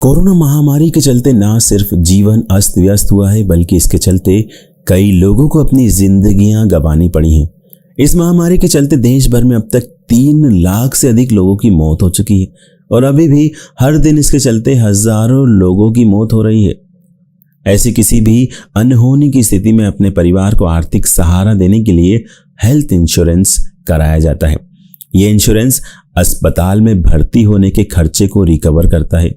Corona महामारी के चलते ना सिर्फ जीवन अस्त व्यस्त हुआ है, बल्कि इसके चलते कई लोगों को अपनी जिंदगियां गंवानी पड़ी हैं। इस महामारी के चलते देश भर में अब तक 3 लाख से अधिक लोगों की मौत हो चुकी है और अभी भी हर दिन इसके चलते हजारों लोगों की मौत हो रही है। ऐसी किसी भी अनहोनी की स्थिति में अपने परिवार को आर्थिक सहारा देने के लिए हेल्थ इंश्योरेंस कराया जाता है। यह इंश्योरेंस अस्पताल में भर्ती होने के खर्चे को रिकवर करता है।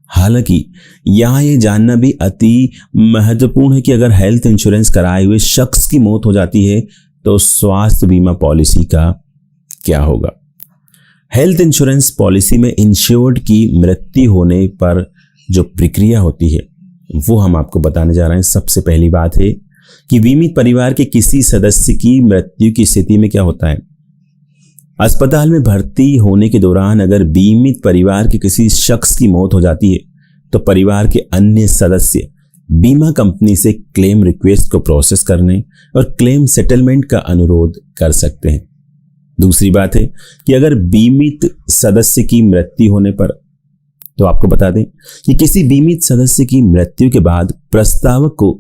हालांकि यहाँ ये जानना भी अति महत्वपूर्ण है कि अगर हेल्थ इंश्योरेंस कराए हुए शख्स की मौत हो जाती है तो स्वास्थ्य बीमा पॉलिसी का क्या होगा। हेल्थ इंश्योरेंस पॉलिसी में इंश्योर्ड की मृत्यु होने पर जो प्रक्रिया होती है वो हम आपको बताने जा रहे हैं। सबसे पहली बात है कि बीमित परिवार के किसी सदस्य की मृत्यु की स्थिति में क्या होता है। अस्पताल में भर्ती होने के दौरान अगर बीमित परिवार के किसी शख्स की मौत हो जाती है तो परिवार के अन्य सदस्य बीमा कंपनी से क्लेम रिक्वेस्ट को प्रोसेस करने और क्लेम सेटलमेंट का अनुरोध कर सकते हैं। दूसरी बात है कि अगर बीमित सदस्य की मृत्यु होने पर, तो आपको बता दें कि किसी बीमित सदस्य की मृत्यु के बाद प्रस्तावक को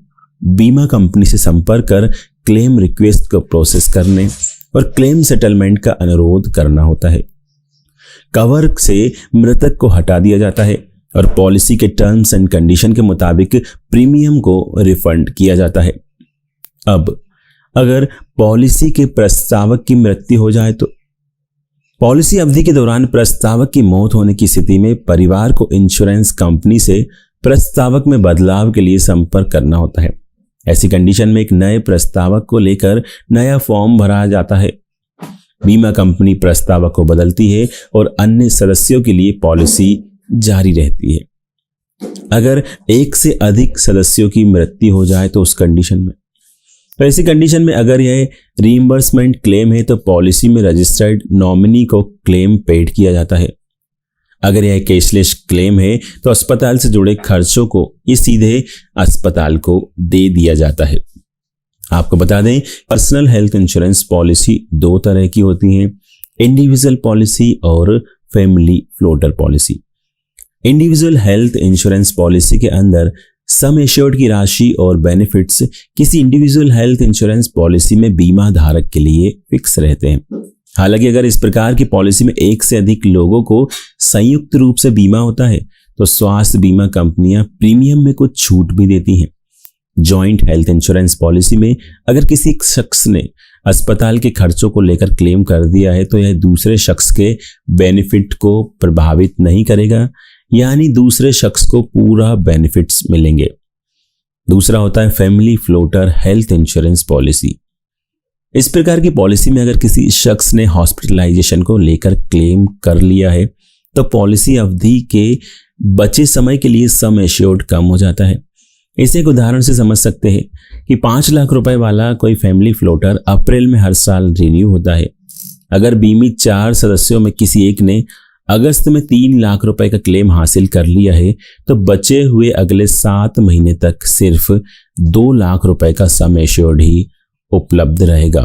बीमा कंपनी से संपर्क कर क्लेम रिक्वेस्ट को प्रोसेस करने और क्लेम सेटलमेंट का अनुरोध करना होता है। कवर से मृतक को हटा दिया जाता है और पॉलिसी के टर्म्स एंड कंडीशन के मुताबिक प्रीमियम को रिफंड किया जाता है। अब अगर पॉलिसी के प्रस्तावक की मृत्यु हो जाए तो पॉलिसी अवधि के दौरान प्रस्तावक की मौत होने की स्थिति में परिवार को इंश्योरेंस कंपनी से प्रस्तावक में बदलाव के लिए संपर्क करना होता है। ऐसी कंडीशन में एक नए प्रस्तावक को लेकर नया फॉर्म भरा जाता है। बीमा कंपनी प्रस्तावक को बदलती है और अन्य सदस्यों के लिए पॉलिसी जारी रहती है। अगर एक से अधिक सदस्यों की मृत्यु हो जाए तो उस कंडीशन में, तो ऐसी कंडीशन में अगर यह रीइंबर्समेंट क्लेम है तो पॉलिसी में रजिस्टर्ड नॉमिनी को क्लेम पेड किया जाता है। अगर यह कैशलेस क्लेम है तो अस्पताल से जुड़े खर्चों को ये सीधे अस्पताल को दे दिया जाता है। आपको बता दें, पर्सनल हेल्थ इंश्योरेंस पॉलिसी 2 तरह की होती हैं, इंडिविजुअल पॉलिसी और family floater policy. Individual health insurance policy के अंदर सम एश्योर्ड की राशि और बेनिफिट्स किसी इंडिविजुअल हेल्थ इंश्योरेंस पॉलिसी में बीमा धारक के लिए फिक्स रहते हैं। हालांकि अगर इस प्रकार की पॉलिसी में एक से अधिक लोगों को संयुक्त रूप से बीमा होता है तो स्वास्थ्य बीमा कंपनियां प्रीमियम में कुछ छूट भी देती हैं। जॉइंट हेल्थ इंश्योरेंस पॉलिसी में अगर किसी शख्स ने अस्पताल के खर्चों को लेकर क्लेम कर दिया है तो यह दूसरे शख्स के बेनिफिट को प्रभावित नहीं करेगा, यानी दूसरे शख्स को पूरा बेनिफिट्स मिलेंगे। दूसरा होता है family floater health insurance policy. इस प्रकार की पॉलिसी में अगर किसी शख्स ने हॉस्पिटलाइजेशन को लेकर क्लेम कर लिया है तो पॉलिसी अवधि के बचे समय के लिए सम एश्योर्ड कम हो जाता है। इसे एक उदाहरण से समझ सकते हैं कि 5 लाख रुपए वाला कोई फैमिली फ्लोटर अप्रैल में हर साल रिन्यू होता है। अगर बीमित 4 सदस्यों में किसी एक ने अगस्त में 3 लाख रुपए का क्लेम हासिल कर लिया है तो बचे हुए अगले 7 महीने तक सिर्फ 2 लाख रुपए का सम एश्योर्ड ही उपलब्ध रहेगा।